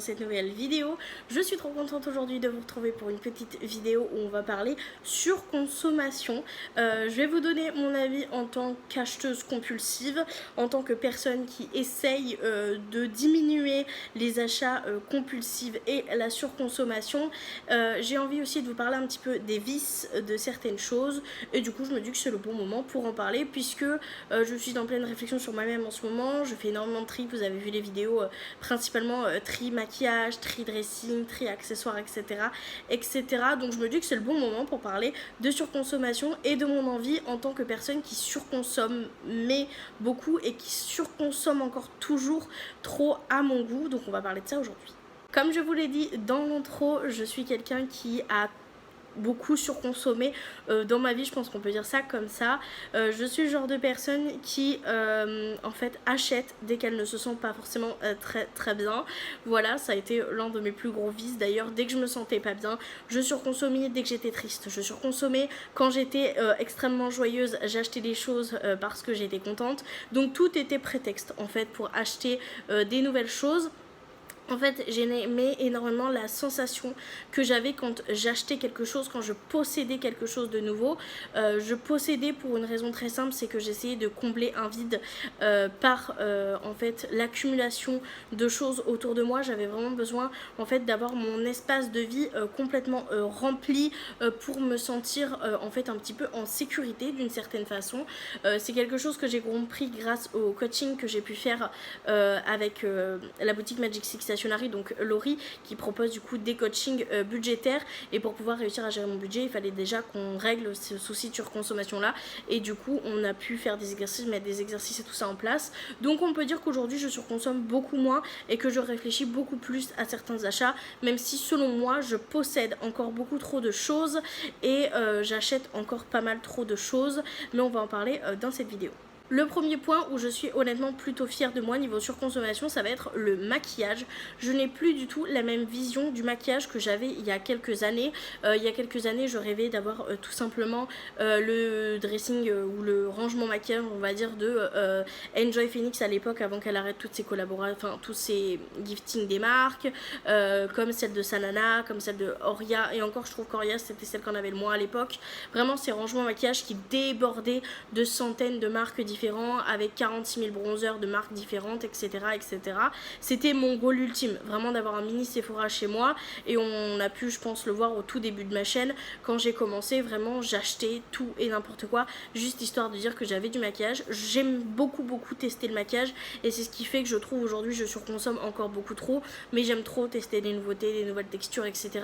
dans cette nouvelle vidéo. Je suis trop contente aujourd'hui de vous retrouver pour une petite vidéo où on va parler surconsommation. Je vais vous donner mon avis en tant qu'acheteuse compulsive, en tant que personne qui essaye de diminuer les achats compulsifs et la surconsommation. J'ai envie aussi de vous parler un petit peu des vices de certaines choses et du coup je me dis que c'est le bon moment pour en parler puisque je suis en pleine réflexion sur moi-même en ce moment. Je fais énormément de tri, vous avez vu les vidéos, principalement tri maquillage, tri dressing, tri accessoires, etc. Donc je me dis que c'est le bon moment pour parler de surconsommation et de mon envie en tant que personne qui surconsomme, mais beaucoup, et qui surconsomme encore toujours trop à mon goût. Donc on va parler de ça aujourd'hui. Comme je vous l'ai dit dans l'intro, je suis quelqu'un qui a beaucoup surconsommé dans ma vie, je pense qu'on peut dire ça comme ça. Je suis le genre de personne qui en fait achète dès qu'elle ne se sent pas forcément très bien. Voilà, ça a été l'un de mes plus gros vices d'ailleurs. Dès que je me sentais pas bien, je surconsommais. Dès que j'étais triste, je surconsommais. Quand j'étais extrêmement joyeuse, j'achetais des choses parce que j'étais contente. Donc tout était prétexte en fait pour acheter des nouvelles choses. En fait, j'aimais énormément la sensation que j'avais quand j'achetais quelque chose, quand je possédais quelque chose de nouveau. Je possédais pour une raison très simple, c'est que j'essayais de combler un vide par en fait l'accumulation de choses autour de moi. J'avais vraiment besoin en fait d'avoir mon espace de vie complètement rempli pour me sentir en fait un petit peu en sécurité d'une certaine façon. C'est quelque chose que j'ai compris grâce au coaching que j'ai pu faire avec la boutique Magic Six, donc Laurie, qui propose du coup des coachings budgétaires. Et pour pouvoir réussir à gérer mon budget, il fallait déjà qu'on règle ce souci de surconsommation là, et du coup on a pu faire des exercices, mettre des exercices et tout ça en place. Donc on peut dire qu'aujourd'hui je surconsomme beaucoup moins et que je réfléchis beaucoup plus à certains achats, même si selon moi je possède encore beaucoup trop de choses et j'achète encore pas mal trop de choses, mais on va en parler dans cette vidéo. Le premier point où je suis honnêtement plutôt fière de moi niveau surconsommation, ça va être le maquillage. Je n'ai plus du tout la même vision du maquillage que j'avais il y a quelques années. Il y a quelques années, je rêvais d'avoir tout simplement le dressing ou le rangement maquillage, on va dire, de Enjoy Phoenix à l'époque, avant qu'elle arrête toutes ses collaborations, enfin tous ses giftings des marques, comme celle de Sanana, comme celle de Oria, et encore je trouve qu'Oria c'était celle qu'on avait le moins à l'époque. Vraiment ces rangements maquillage qui débordaient de centaines de marques différentes, avec 46 000 bronzers de marques différentes, etc. C'était mon goal ultime, vraiment d'avoir un mini Sephora chez moi. Et on a pu, je pense, le voir au tout début de ma chaîne. Quand j'ai commencé, vraiment j'achetais tout et n'importe quoi, juste histoire de dire que j'avais du maquillage. J'aime beaucoup tester le maquillage, et c'est ce qui fait que je trouve aujourd'hui je surconsomme encore beaucoup trop, mais j'aime trop tester des nouveautés, des nouvelles textures, etc.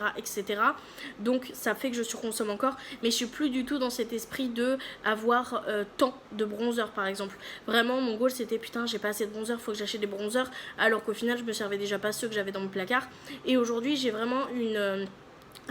Donc ça fait que je surconsomme encore, mais je suis plus du tout dans cet esprit de avoir tant de bronzers par exemple. Vraiment mon goal c'était putain j'ai pas assez de bronzers, faut que j'achète des bronzers, alors qu'au final je me servais déjà pas ceux que j'avais dans mon placard. Et aujourd'hui j'ai vraiment une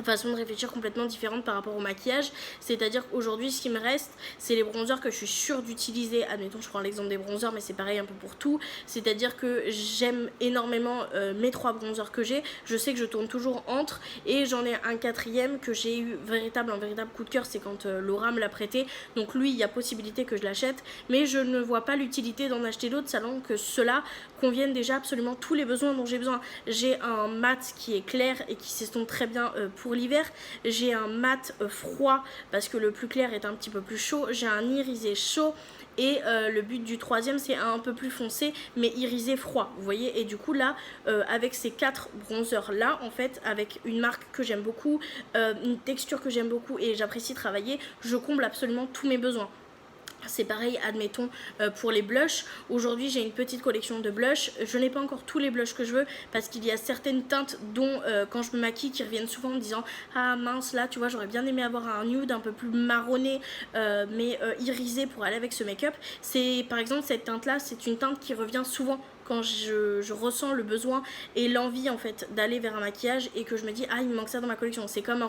façon de réfléchir complètement différente par rapport au maquillage, c'est-à-dire qu'aujourd'hui ce qui me reste c'est les bronzers que je suis sûre d'utiliser. Admettons, je prends l'exemple des bronzers, mais c'est pareil un peu pour tout, c'est-à-dire que j'aime énormément mes 3 bronzers que j'ai, je sais que je tourne toujours entre, et j'en ai un quatrième que j'ai eu un véritable coup de cœur, c'est quand Laura me l'a prêté, donc lui il y a possibilité que je l'achète, mais je ne vois pas l'utilité d'en acheter d'autres, sachant que ceux-là conviennent déjà absolument tous les besoins dont j'ai besoin. J'ai un mat qui est clair et qui s'estompe très bien pour l'hiver, j'ai un mat froid parce que le plus clair est un petit peu plus chaud, j'ai un irisé chaud, et le but du troisième c'est un peu plus foncé mais irisé froid, vous voyez. Et du coup là avec ces 4 bronzers là, en fait avec une marque que j'aime beaucoup, une texture que j'aime beaucoup et j'apprécie travailler, je comble absolument tous mes besoins. C'est pareil, admettons, pour les blushs. Aujourd'hui j'ai une petite collection de blushs. Je n'ai pas encore tous les blushs que je veux, parce qu'il y a certaines teintes dont quand je me maquille qui reviennent souvent en me disant ah mince, là tu vois j'aurais bien aimé avoir un nude un peu plus marronné mais irisé pour aller avec ce make-up. C'est par exemple cette teinte là, c'est une teinte qui revient souvent quand je ressens le besoin et l'envie en fait d'aller vers un maquillage et que je me dis ah il me manque ça dans ma collection. C'est comme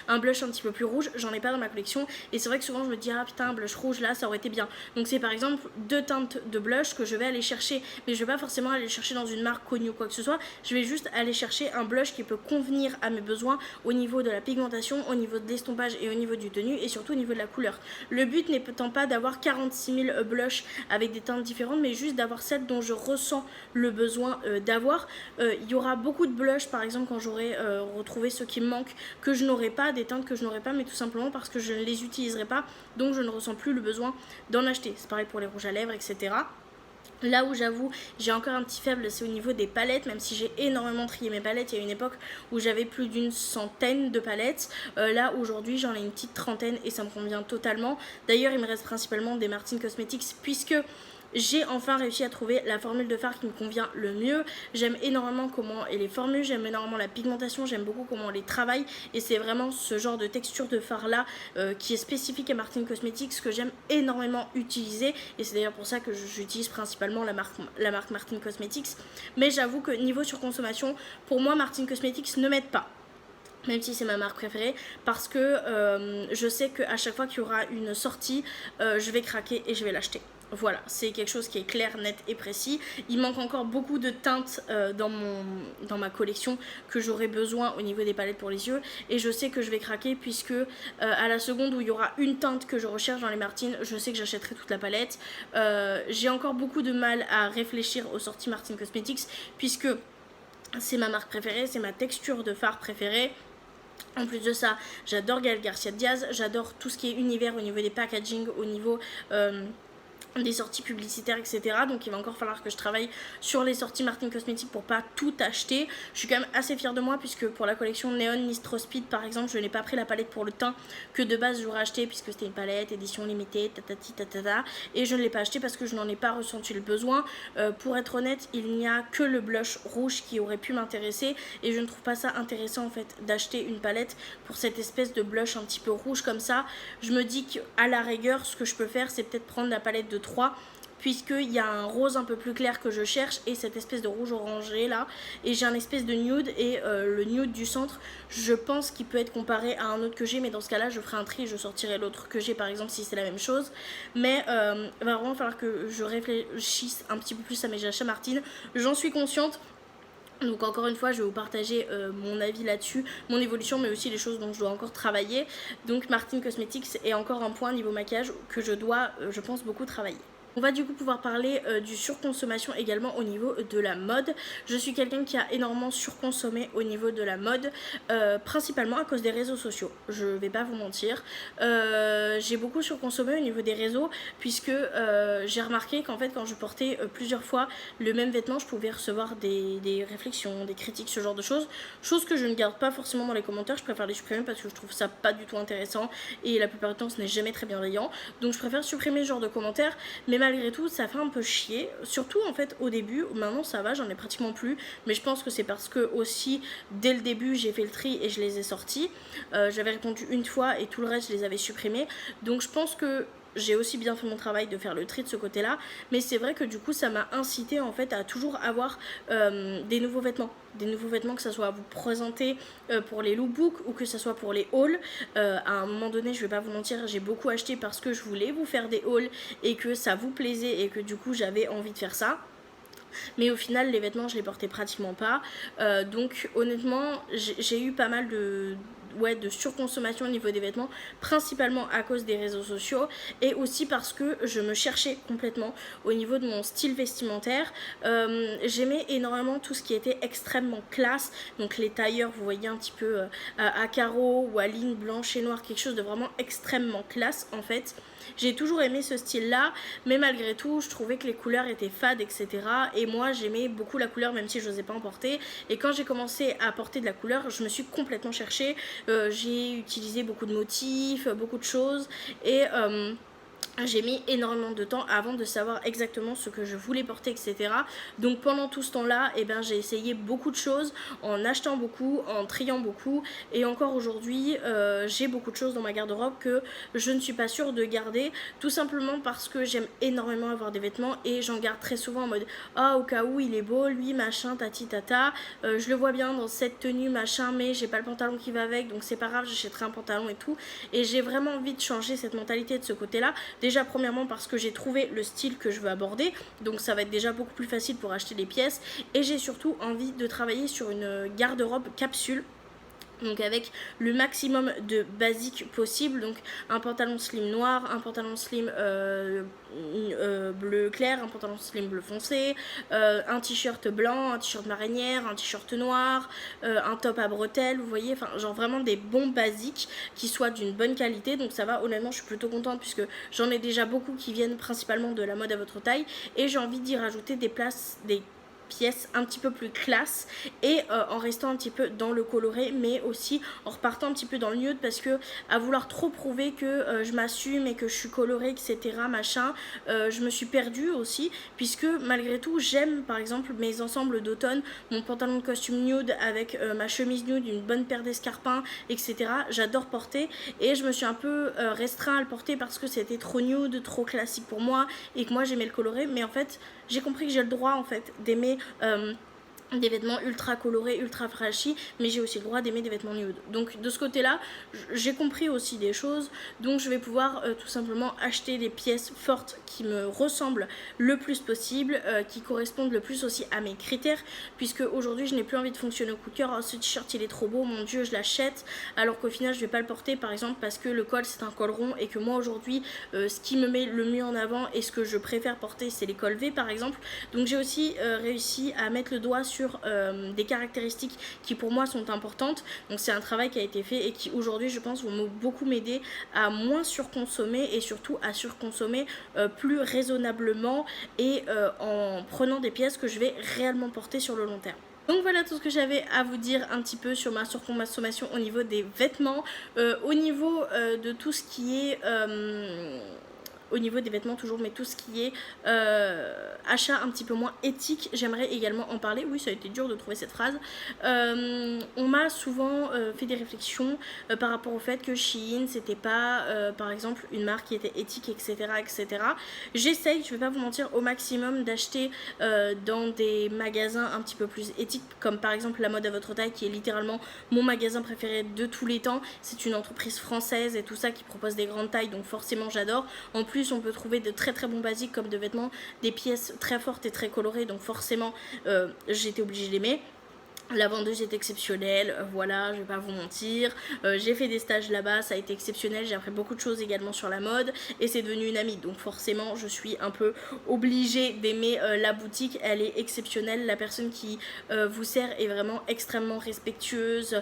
un blush un petit peu plus rouge, j'en ai pas dans ma collection, et c'est vrai que souvent je me dis ah putain un blush rouge là ça aurait été bien. Donc c'est par exemple 2 teintes de blush que je vais aller chercher, mais je vais pas forcément aller chercher dans une marque connue ou quoi que ce soit, je vais juste aller chercher un blush qui peut convenir à mes besoins au niveau de la pigmentation, au niveau de l'estompage et au niveau du tenue, et surtout au niveau de la couleur. Le but n'étant pas d'avoir 46 000 blushs avec des teintes différentes, mais juste d'avoir celle dont je ressens le besoin d'avoir. Il y aura beaucoup de blush par exemple quand j'aurai retrouvé ce qui me manque, que je n'aurai pas, des teintes que je n'aurai pas, mais tout simplement parce que je ne les utiliserai pas, donc je ne ressens plus le besoin d'en acheter. C'est pareil pour les rouges à lèvres, etc. Là où j'avoue j'ai encore un petit faible, c'est au niveau des palettes, même si j'ai énormément trié mes palettes. Il y a une époque où j'avais plus d'une centaine de palettes, là aujourd'hui j'en ai une petite trentaine et ça me convient totalement. D'ailleurs il me reste principalement des Martin Cosmetics puisque j'ai enfin réussi à trouver la formule de fard qui me convient le mieux. J'aime énormément comment elle est formule, j'aime énormément la pigmentation, j'aime beaucoup comment on les travaille. Et c'est vraiment ce genre de texture de fard là qui est spécifique à Martin Cosmetics que j'aime énormément utiliser. Et c'est d'ailleurs pour ça que j'utilise principalement la marque Martin Cosmetics. Mais j'avoue que niveau surconsommation, pour moi Martin Cosmetics ne m'aide pas. Même si c'est ma marque préférée, parce que je sais qu'à chaque fois qu'il y aura une sortie, je vais craquer et je vais l'acheter. Voilà, c'est quelque chose qui est clair, net et précis. Il manque encore beaucoup de teintes dans ma collection que j'aurai besoin au niveau des palettes pour les yeux. Et je sais que je vais craquer puisque à la seconde où il y aura une teinte que je recherche dans les Martin, je sais que j'achèterai toute la palette. J'ai encore beaucoup de mal à réfléchir aux sorties Martin Cosmetics puisque c'est ma marque préférée, c'est ma texture de fard préférée. En plus de ça, j'adore Gaël Garcia Diaz, j'adore tout ce qui est univers au niveau des packaging, au niveau des sorties publicitaires, etc. Donc il va encore falloir que je travaille sur les sorties Martin Cosmetics pour pas tout acheter. Je suis quand même assez fière de moi puisque pour la collection Neon Nistro Speed par exemple, je n'ai pas pris la palette pour le teint que de base j'aurais acheté puisque c'était une palette édition limitée, tatati tatata, et je ne l'ai pas acheté parce que je n'en ai pas ressenti le besoin. Pour être honnête, il n'y a que le blush rouge qui aurait pu m'intéresser et je ne trouve pas ça intéressant en fait d'acheter une palette pour cette espèce de blush un petit peu rouge comme ça. Je me dis qu'à la rigueur, ce que je peux faire, c'est peut-être prendre la palette de 3 puisqu'il y a un rose un peu plus clair que je cherche et cette espèce de rouge orangé là, et j'ai un espèce de nude et le nude du centre je pense qu'il peut être comparé à un autre que j'ai, mais dans ce cas là je ferai un tri et je sortirai l'autre que j'ai par exemple si c'est la même chose. Mais il va vraiment falloir que je réfléchisse un petit peu plus à mes achats Martin, j'en suis consciente. Donc encore une fois je vais vous partager mon avis là-dessus, mon évolution mais aussi les choses dont je dois encore travailler. Donc Martin Cosmetics est encore un point niveau maquillage que je dois je pense beaucoup travailler. On va du coup pouvoir parler du surconsommation également au niveau de la mode. Je suis quelqu'un qui a énormément surconsommé au niveau de la mode, principalement à cause des réseaux sociaux. Je vais pas vous mentir. J'ai beaucoup surconsommé au niveau des réseaux puisque j'ai remarqué qu'en fait quand je portais plusieurs fois le même vêtement, je pouvais recevoir des réflexions, des critiques, ce genre de choses. Choses que je ne garde pas forcément dans les commentaires, je préfère les supprimer parce que je trouve ça pas du tout intéressant et la plupart du temps ce n'est jamais très bienveillant. Donc je préfère supprimer ce genre de commentaires, mais malgré tout ça fait un peu chier, surtout en fait au début. Maintenant ça va, j'en ai pratiquement plus, mais je pense que c'est parce que aussi dès le début j'ai fait le tri et je les ai sortis. J'avais répondu une fois et tout le reste je les avais supprimés, donc je pense que j'ai aussi bien fait mon travail de faire le tri de ce côté là, mais c'est vrai que du coup ça m'a incité en fait à toujours avoir des nouveaux vêtements, que ça soit à vous présenter pour les lookbooks ou que ça soit pour les hauls. À un moment donné je vais pas vous mentir, j'ai beaucoup acheté parce que je voulais vous faire des hauls et que ça vous plaisait et que du coup j'avais envie de faire ça. Mais au final les vêtements je les portais pratiquement pas, donc honnêtement j'ai eu pas mal de surconsommation au niveau des vêtements, principalement à cause des réseaux sociaux et aussi parce que je me cherchais complètement au niveau de mon style vestimentaire. J'aimais énormément tout ce qui était extrêmement classe, donc les tailleurs vous voyez un petit peu à carreaux ou à lignes blanches et noires, quelque chose de vraiment extrêmement classe en fait. J'ai toujours aimé ce style là, mais malgré tout je trouvais que les couleurs étaient fades, etc. Et moi j'aimais beaucoup la couleur même si je n'osais pas en porter, et quand j'ai commencé à porter de la couleur je me suis complètement cherchée. J'ai utilisé beaucoup de motifs, beaucoup de choses, et j'ai mis énormément de temps avant de savoir exactement ce que je voulais porter, etc. Donc pendant tout ce temps-là, j'ai essayé beaucoup de choses, en achetant beaucoup, en triant beaucoup. Et encore aujourd'hui, j'ai beaucoup de choses dans ma garde-robe que je ne suis pas sûre de garder. Tout simplement parce que j'aime énormément avoir des vêtements et j'en garde très souvent en mode « Ah, au cas où il est beau, lui, machin, tati tata. Je le vois bien dans cette tenue, machin, mais j'ai pas le pantalon qui va avec, donc c'est pas grave, j'achèterai un pantalon et tout. » Et j'ai vraiment envie de changer cette mentalité de ce côté-là. Déjà premièrement parce que j'ai trouvé le style que je veux aborder, donc ça va être déjà beaucoup plus facile pour acheter des pièces, et j'ai surtout envie de travailler sur une garde-robe capsule. Donc avec le maximum de basiques possible, donc un pantalon slim noir, un pantalon slim bleu clair, un pantalon slim bleu foncé, un t-shirt blanc, un t-shirt marinière, un t-shirt noir, un top à bretelles, vous voyez, enfin genre vraiment des bons basiques qui soient d'une bonne qualité. Donc ça va, honnêtement je suis plutôt contente puisque j'en ai déjà beaucoup qui viennent principalement de la mode à votre taille, et j'ai envie d'y rajouter des pièces un petit peu plus classe, et en restant un petit peu dans le coloré, mais aussi en repartant un petit peu dans le nude, parce que à vouloir trop prouver que je m'assume et que je suis colorée, etc., machin, je me suis perdue aussi, puisque malgré tout j'aime par exemple mes ensembles d'automne, mon pantalon de costume nude avec ma chemise nude, une bonne paire d'escarpins, etc. J'adore porter, et je me suis un peu restreint à le porter parce que c'était trop nude, trop classique pour moi, et que moi j'aimais le coloré. Mais en fait j'ai compris que j'ai le droit en fait d'aimer des vêtements ultra colorés, ultra flashy, mais j'ai aussi le droit d'aimer des vêtements nude. Donc de ce côté là j'ai compris aussi des choses, donc je vais pouvoir tout simplement acheter des pièces fortes qui me ressemblent le plus possible, qui correspondent le plus aussi à mes critères, puisque aujourd'hui je n'ai plus envie de fonctionner au coup de cœur. Oh, ce t-shirt il est trop beau, mon dieu je l'achète, alors qu'au final je vais pas le porter par exemple parce que le col c'est un col rond, et que moi aujourd'hui ce qui me met le mieux en avant et ce que je préfère porter c'est les cols V par exemple. Donc j'ai aussi réussi à mettre le doigt sur des caractéristiques qui pour moi sont importantes. Donc c'est un travail qui a été fait et qui aujourd'hui je pense vont beaucoup m'aider à moins surconsommer, et surtout à surconsommer plus raisonnablement, et en prenant des pièces que je vais réellement porter sur le long terme. Donc voilà tout ce que j'avais à vous dire un petit peu sur ma surconsommation au niveau des vêtements. Au niveau de tout ce qui est au niveau des vêtements toujours, mais tout ce qui est achat un petit peu moins éthique, j'aimerais également en parler. Oui, ça a été dur de trouver cette phrase. On m'a souvent fait des réflexions par rapport au fait que Shein c'était pas par exemple une marque qui était éthique, etc., etc. J'essaye, je vais pas vous mentir, au maximum d'acheter dans des magasins un petit peu plus éthiques, comme par exemple La Mode à votre taille, qui est littéralement mon magasin préféré de tous les temps. C'est une entreprise française et tout ça qui propose des grandes tailles, donc forcément j'adore. En plus on peut trouver de très très bons basiques comme de vêtements, des pièces très fortes et très colorées, donc forcément j'étais obligée d'aimer. La vendeuse est exceptionnelle, voilà, je vais pas vous mentir. J'ai fait des stages là-bas, ça a été exceptionnel. J'ai appris beaucoup de choses également sur la mode, et c'est devenu une amie. Donc forcément, je suis un peu obligée d'aimer la boutique. Elle est exceptionnelle. La personne qui vous sert est vraiment extrêmement respectueuse,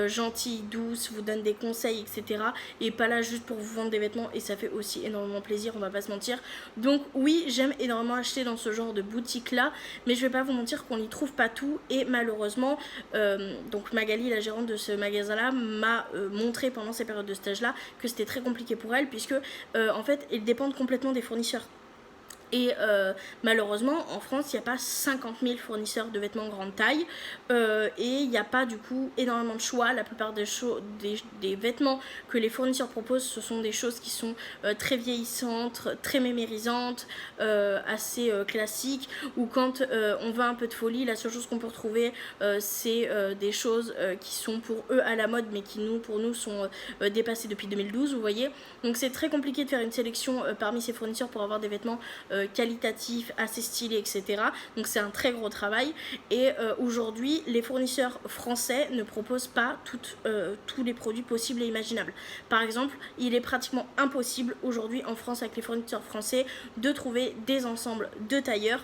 gentille, douce, vous donne des conseils, etc. Et pas là juste pour vous vendre des vêtements, et ça fait aussi énormément plaisir, on va pas se mentir. Donc oui, j'aime énormément acheter dans ce genre de boutique-là, mais je vais pas vous mentir qu'on n'y trouve pas tout, et malheureusement donc Magali, la gérante de ce magasin là, m'a montré pendant ces périodes de stage là que c'était très compliqué pour elle, puisque en fait ils dépendent complètement des fournisseurs. Et malheureusement en France il n'y a pas 50 000 fournisseurs de vêtements grande taille, et il n'y a pas du coup énormément de choix. La plupart des vêtements que les fournisseurs proposent, ce sont des choses qui sont très vieillissantes, très mémérisantes, assez classiques, ou quand on veut un peu de folie, la seule chose qu'on peut retrouver c'est des choses qui sont pour eux à la mode, mais qui pour nous sont dépassées depuis 2012, vous voyez. Donc c'est très compliqué de faire une sélection parmi ces fournisseurs pour avoir des vêtements qualitatif, assez stylé, etc. Donc c'est un très gros travail, et aujourd'hui les fournisseurs français ne proposent pas tous les produits possibles et imaginables. Par exemple, il est pratiquement impossible aujourd'hui en France avec les fournisseurs français de trouver des ensembles de tailleurs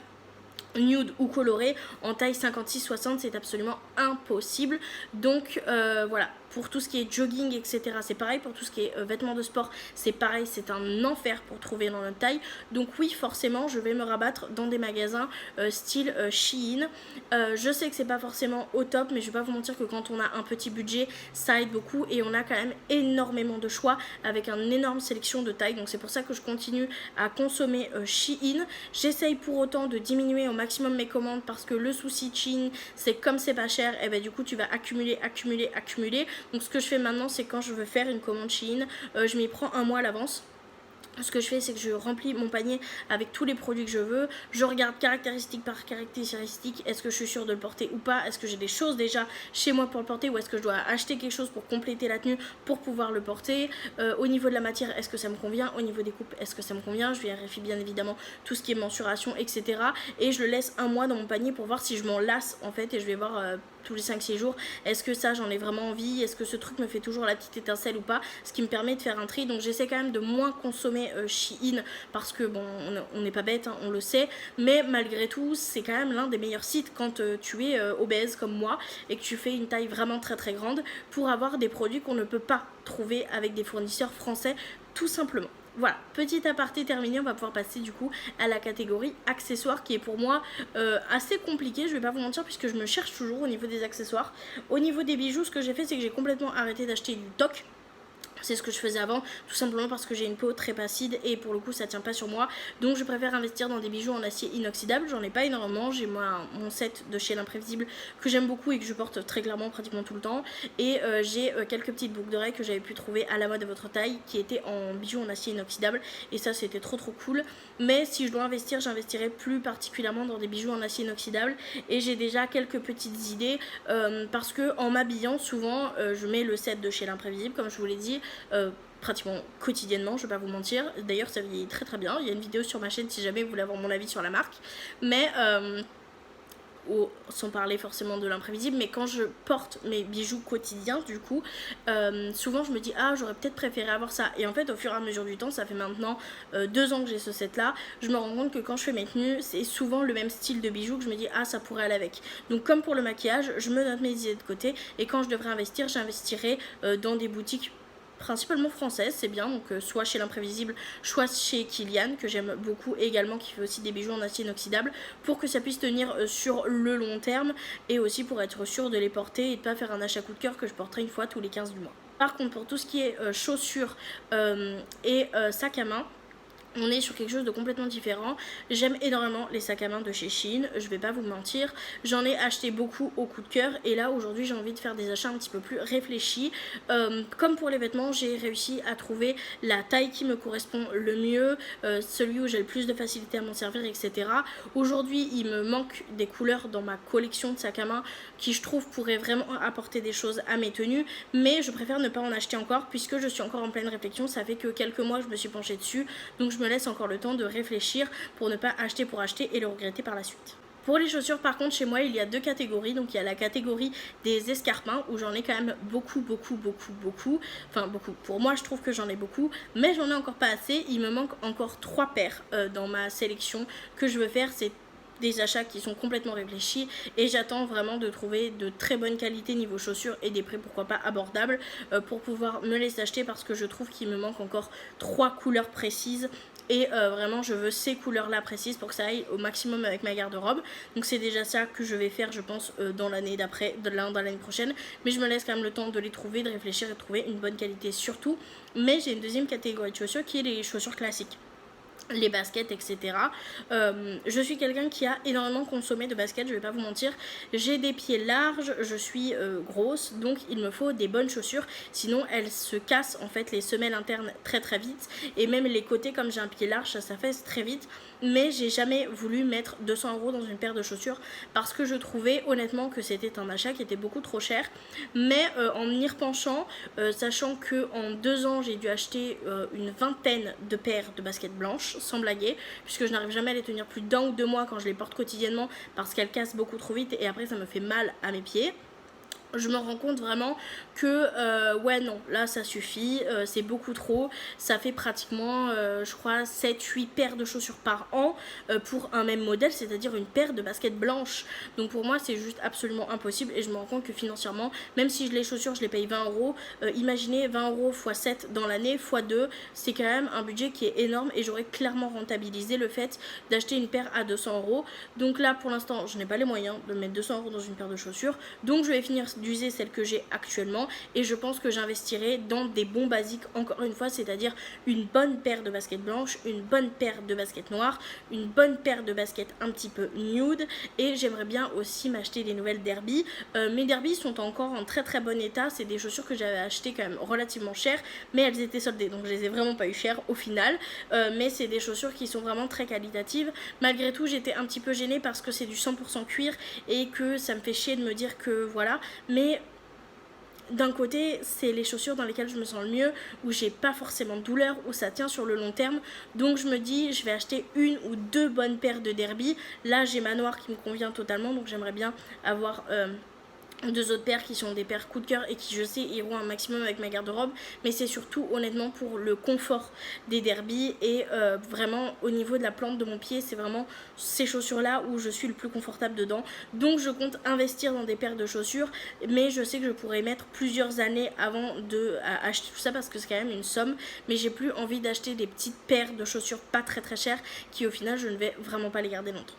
nude ou coloré en taille 56-60, c'est absolument impossible. Donc voilà, pour tout ce qui est jogging, etc., c'est pareil. Pour tout ce qui est vêtements de sport, c'est pareil, c'est un enfer pour trouver dans notre taille. Donc oui, forcément je vais me rabattre dans des magasins style Shein. Je sais que c'est pas forcément au top, mais je vais pas vous mentir que quand on a un petit budget, ça aide beaucoup, et on a quand même énormément de choix avec une énorme sélection de tailles. Donc c'est pour ça que je continue à consommer Shein. J'essaye pour autant de diminuer au maximum mes commandes, parce que le souci de Shein, c'est comme c'est pas cher, et ben du coup tu vas accumuler. Donc ce que je fais maintenant, c'est quand je veux faire une commande Shein, je m'y prends un mois à l'avance. Ce que je fais, c'est que je remplis mon panier avec tous les produits que je veux. Je regarde caractéristique par caractéristique, est-ce que je suis sûre de le porter ou pas, est-ce que j'ai des choses déjà chez moi pour le porter, ou est-ce que je dois acheter quelque chose pour compléter la tenue pour pouvoir le porter. Au niveau de la matière, est-ce que ça me convient, au niveau des coupes, est-ce que ça me convient. Je vérifie bien évidemment tout ce qui est mensuration, etc. Et je le laisse un mois dans mon panier pour voir si je m'en lasse en fait, et je vais voir tous les 5-6 jours, est-ce que ça j'en ai vraiment envie, est-ce que ce truc me fait toujours la petite étincelle ou pas, ce qui me permet de faire un tri. Donc j'essaie quand même de moins consommer Shein parce que bon, on n'est pas bête, hein, on le sait, mais malgré tout c'est quand même l'un des meilleurs sites quand tu es obèse comme moi et que tu fais une taille vraiment très très grande pour avoir des produits qu'on ne peut pas trouver avec des fournisseurs français tout simplement. Voilà, petit aparté terminé, on va pouvoir passer du coup à la catégorie accessoires qui est pour moi assez compliquée, je vais pas vous mentir puisque je me cherche toujours au niveau des accessoires. Au niveau des bijoux, ce que j'ai fait c'est que j'ai complètement arrêté d'acheter du toc. C'est ce que je faisais avant, tout simplement parce que j'ai une peau très passide et pour le coup ça tient pas sur moi. Donc je préfère investir dans des bijoux en acier inoxydable. J'en ai pas énormément, j'ai moi mon set de chez l'Imprévisible que j'aime beaucoup et que je porte très clairement pratiquement tout le temps. Et j'ai quelques petites boucles d'oreilles que j'avais pu trouver à la mode de votre taille qui étaient en bijoux en acier inoxydable. Et ça c'était trop cool. Mais si je dois investir, j'investirai plus particulièrement dans des bijoux en acier inoxydable. Et j'ai déjà quelques petites idées parce que en m'habillant souvent je mets le set de chez l'Imprévisible comme je vous l'ai dit. Pratiquement quotidiennement, je vais pas vous mentir. D'ailleurs ça vieillit très bien, il y a une vidéo sur ma chaîne si jamais vous voulez avoir mon avis sur la marque, mais sans parler forcément de l'Imprévisible, mais quand je porte mes bijoux quotidiens du coup souvent je me dis ah j'aurais peut-être préféré avoir ça, et en fait au fur et à mesure du temps, ça fait maintenant 2 ans que j'ai ce set là, je me rends compte que quand je fais mes tenues c'est souvent le même style de bijoux que je me dis ah ça pourrait aller avec. Donc comme pour le maquillage, je me note mes idées de côté et quand je devrais investir, j'investirai dans des boutiques principalement française, c'est bien, donc soit chez l'Imprévisible, soit chez Kilian, que j'aime beaucoup également, qui fait aussi des bijoux en acier inoxydable, pour que ça puisse tenir sur le long terme, et aussi pour être sûr de les porter et de pas faire un achat coup de cœur que je porterai une fois tous les 15 du mois. Par contre, pour tout ce qui est chaussures et sac à main, on est sur quelque chose de complètement différent. J'aime énormément les sacs à main de chez Shein, je vais pas vous mentir. J'en ai acheté beaucoup au coup de cœur et là aujourd'hui j'ai envie de faire des achats un petit peu plus réfléchis. Comme pour les vêtements, j'ai réussi à trouver la taille qui me correspond le mieux, celui où j'ai le plus de facilité à m'en servir, etc. Aujourd'hui il me manque des couleurs dans ma collection de sacs à main qui je trouve pourraient vraiment apporter des choses à mes tenues, mais je préfère ne pas en acheter encore puisque je suis encore en pleine réflexion. Ça fait que quelques mois que je me suis penchée dessus, donc je me laisse encore le temps de réfléchir pour ne pas acheter pour acheter et le regretter par la suite. Pour les chaussures par contre chez moi il y a 2 catégories, donc il y a la catégorie des escarpins où j'en ai quand même beaucoup, enfin beaucoup, pour moi je trouve que j'en ai beaucoup, mais j'en ai encore pas assez, il me manque encore 3 paires dans ma sélection que je veux faire. C'est des achats qui sont complètement réfléchis et j'attends vraiment de trouver de très bonne qualité niveau chaussures et des prix pourquoi pas abordables pour pouvoir me les acheter parce que je trouve qu'il me manque encore 3 couleurs précises. Et vraiment je veux ces couleurs là précises pour que ça aille au maximum avec ma garde-robe. Donc c'est déjà ça que je vais faire je pense dans l'année d'après, dans l'année prochaine. Mais je me laisse quand même le temps de les trouver, de réfléchir et de trouver une bonne qualité surtout. Mais j'ai une deuxième catégorie de chaussures qui est les chaussures classiques, les baskets, etc. Je suis quelqu'un qui a énormément consommé de baskets, je vais pas vous mentir. J'ai des pieds larges, je suis grosse, donc il me faut des bonnes chaussures, sinon elles se cassent en fait les semelles internes très vite, et même les côtés, comme j'ai un pied large, ça s'affaisse très vite. Mais j'ai jamais voulu mettre 200 € dans une paire de chaussures parce que je trouvais honnêtement que c'était un achat qui était beaucoup trop cher. Mais en y repenchant, sachant que en 2 ans j'ai dû acheter une vingtaine de paires de baskets blanches, sans blaguer, puisque je n'arrive jamais à les tenir plus d'1 ou 2 mois quand je les porte quotidiennement parce qu'elles cassent beaucoup trop vite et après ça me fait mal à mes pieds. Je me rends compte vraiment que ouais non, là ça suffit, c'est beaucoup trop. Ça fait pratiquement je crois 7-8 paires de chaussures par an pour un même modèle, c'est-à-dire une paire de baskets blanches. Donc pour moi c'est juste absolument impossible et je me rends compte que financièrement, même si les chaussures je les paye 20 €, imaginez 20 € x 7 dans l'année x 2, c'est quand même un budget qui est énorme et j'aurais clairement rentabilisé le fait d'acheter une paire à 200 €. Donc là pour l'instant je n'ai pas les moyens de mettre 200 € dans une paire de chaussures, donc je vais finir d'user celle que j'ai actuellement et je pense que j'investirai dans des bons basiques encore une fois, c'est-à-dire une bonne paire de baskets blanches, une bonne paire de baskets noires, une bonne paire de baskets un petit peu nude, et j'aimerais bien aussi m'acheter des nouvelles derby. Mes derby sont encore en très bon état, c'est des chaussures que j'avais achetées quand même relativement chères mais elles étaient soldées donc je les ai vraiment pas eu chères au final, mais c'est des chaussures qui sont vraiment très qualitatives. Malgré tout j'étais un petit peu gênée parce que c'est du 100% cuir et que ça me fait chier de me dire que voilà, mais d'un côté c'est les chaussures dans lesquelles je me sens le mieux, où j'ai pas forcément de douleur, où ça tient sur le long terme, donc je me dis je vais acheter 1 ou 2 bonnes paires de derby. Là j'ai ma noire qui me convient totalement, donc j'aimerais bien avoir 2 autres paires qui sont des paires coup de cœur et qui je sais iront un maximum avec ma garde-robe, mais c'est surtout honnêtement pour le confort des derbies et vraiment au niveau de la plante de mon pied, c'est vraiment ces chaussures là où je suis le plus confortable dedans. Donc je compte investir dans des paires de chaussures, mais je sais que je pourrais mettre plusieurs années avant de acheter tout ça parce que c'est quand même une somme, mais j'ai plus envie d'acheter des petites paires de chaussures pas très chères qui au final je ne vais vraiment pas les garder longtemps.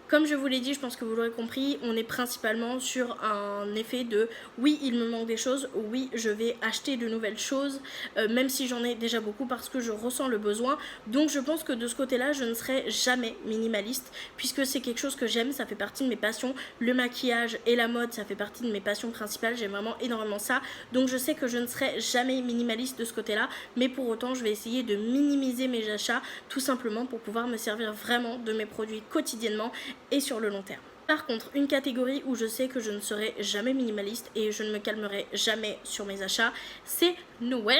Comme je vous l'ai dit, je pense que vous l'aurez compris, on est principalement sur un effet de oui, il me manque des choses, oui, je vais acheter de nouvelles choses, même si j'en ai déjà beaucoup parce que je ressens le besoin. Donc je pense que de ce côté-là, je ne serai jamais minimaliste puisque c'est quelque chose que j'aime, ça fait partie de mes passions. Le maquillage et la mode, ça fait partie de mes passions principales, j'aime vraiment énormément ça. Donc je sais que je ne serai jamais minimaliste de ce côté-là, mais pour autant, je vais essayer de minimiser mes achats tout simplement pour pouvoir me servir vraiment de mes produits quotidiennement et sur le long terme. Par contre, une catégorie où je sais que je ne serai jamais minimaliste et je ne me calmerai jamais sur mes achats, c'est Noël.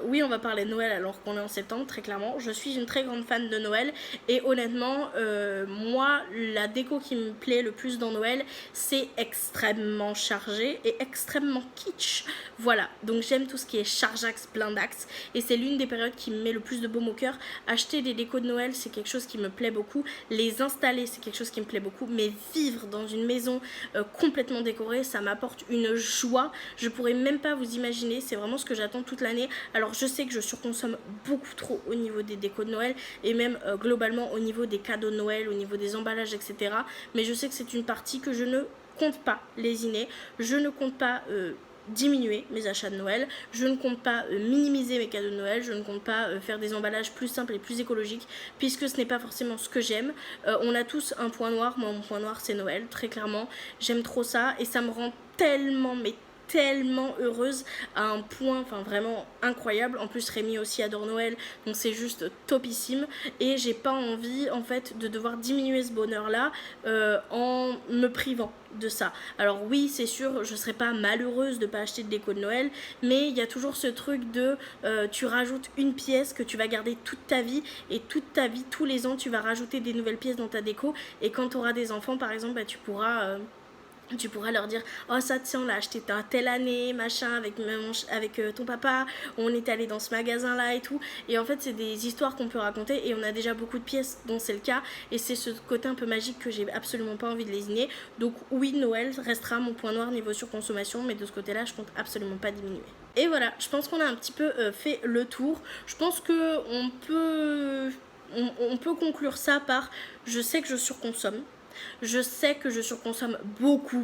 Oui, on va parler de Noël alors qu'on est en septembre, très clairement. Je suis une très grande fan de Noël et honnêtement, moi, la déco qui me plaît le plus dans Noël, c'est extrêmement chargé et extrêmement kitsch. Voilà, donc j'aime tout ce qui est chargeaxe, blindaxe et c'est l'une des périodes qui me met le plus de baume au cœur. Acheter des décos de Noël, c'est quelque chose qui me plaît beaucoup. Les installer, c'est quelque chose qui me plaît beaucoup, mais vivre dans une maison complètement décorée, ça m'apporte une joie. Je pourrais même pas vous imaginer, c'est vraiment ce que j'attends toute l'année. Alors je sais que je surconsomme beaucoup trop au niveau des décos de Noël et même globalement au niveau des cadeaux de Noël, au niveau des emballages, etc. Mais je sais que c'est une partie que je ne compte pas lésiner, je ne compte pas diminuer mes achats de Noël, je ne compte pas minimiser mes cadeaux de Noël, je ne compte pas faire des emballages plus simples et plus écologiques puisque ce n'est pas forcément ce que j'aime. On a tous un point noir, moi mon point noir c'est Noël, très clairement, j'aime trop ça et ça me rend tellement mais tellement heureuse à un point enfin vraiment incroyable. En plus Rémi aussi adore Noël, donc c'est juste topissime et j'ai pas envie en fait de devoir diminuer ce bonheur là en me privant de ça. Alors oui, c'est sûr, je serais pas malheureuse de pas acheter de déco de Noël, mais il y a toujours ce truc de tu rajoutes une pièce que tu vas garder toute ta vie et toute ta vie, tous les ans tu vas rajouter des nouvelles pièces dans ta déco et quand tu auras des enfants par exemple, bah, tu pourras leur dire oh ça tiens on l'a acheté telle année machin avec ton papa, on est allé dans ce magasin là et tout, et en fait c'est des histoires qu'on peut raconter et on a déjà beaucoup de pièces dont c'est le cas et c'est ce côté un peu magique que j'ai absolument pas envie de lésiner. Donc oui, Noël restera mon point noir niveau surconsommation, mais de ce côté là je compte absolument pas diminuer. Et voilà, je pense qu'on a un petit peu fait le tour. Je pense que on peut conclure ça par je sais que je surconsomme. Je sais que je surconsomme beaucoup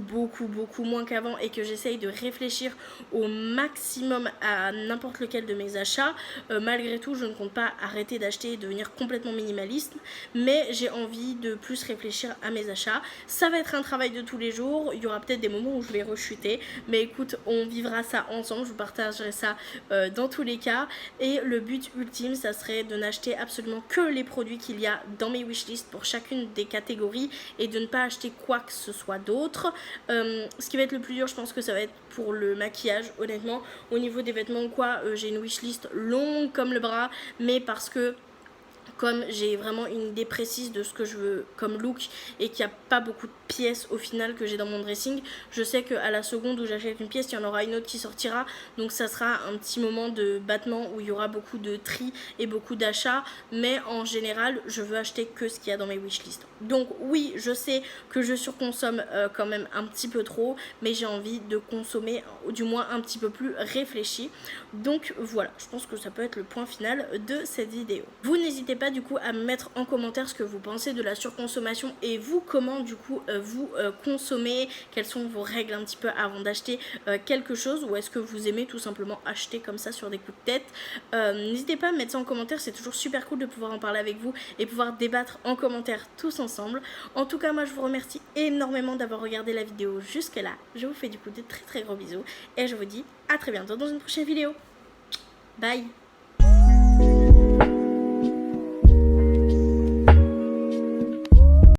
moins qu'avant et que j'essaye de réfléchir au maximum à n'importe lequel de mes achats. Malgré tout, je ne compte pas arrêter d'acheter et devenir complètement minimaliste, mais j'ai envie de plus réfléchir à mes achats. Ça va être un travail de tous les jours, il y aura peut-être des moments où je vais rechuter, mais écoute, on vivra ça ensemble, je vous partagerai ça dans tous les cas, et le but ultime, ça serait de n'acheter absolument que les produits qu'il y a dans mes wishlists pour chacune des catégories et de ne pas acheter quoi que ce soit d'autre. Ce qui va être le plus dur, je pense que ça va être pour le maquillage, honnêtement. Au niveau des vêtements ou quoi, j'ai une wishlist longue comme le bras, mais parce que comme j'ai vraiment une idée précise de ce que je veux comme look et qu'il n'y a pas beaucoup de pièces au final que j'ai dans mon dressing, je sais qu'à la seconde où j'achète une pièce, il y en aura une autre qui sortira, donc ça sera un petit moment de battement où il y aura beaucoup de tri et beaucoup d'achats, mais en général je veux acheter que ce qu'il y a dans mes wishlists. Donc oui, je sais que je surconsomme quand même un petit peu trop, mais j'ai envie de consommer du moins un petit peu plus réfléchi. Donc voilà, je pense que ça peut être le point final de cette vidéo. Vous n'hésitez pas du coup à me mettre en commentaire ce que vous pensez de la surconsommation et vous comment du coup vous consommez, quelles sont vos règles un petit peu avant d'acheter quelque chose, ou est-ce que vous aimez tout simplement acheter comme ça sur des coups de tête. N'hésitez pas à me mettre ça en commentaire, c'est toujours super cool de pouvoir en parler avec vous et pouvoir débattre en commentaire tous ensemble. En tout cas moi je vous remercie énormément d'avoir regardé la vidéo jusque là, je vous fais du coup de très gros bisous et je vous dis à très bientôt dans une prochaine vidéo. Bye.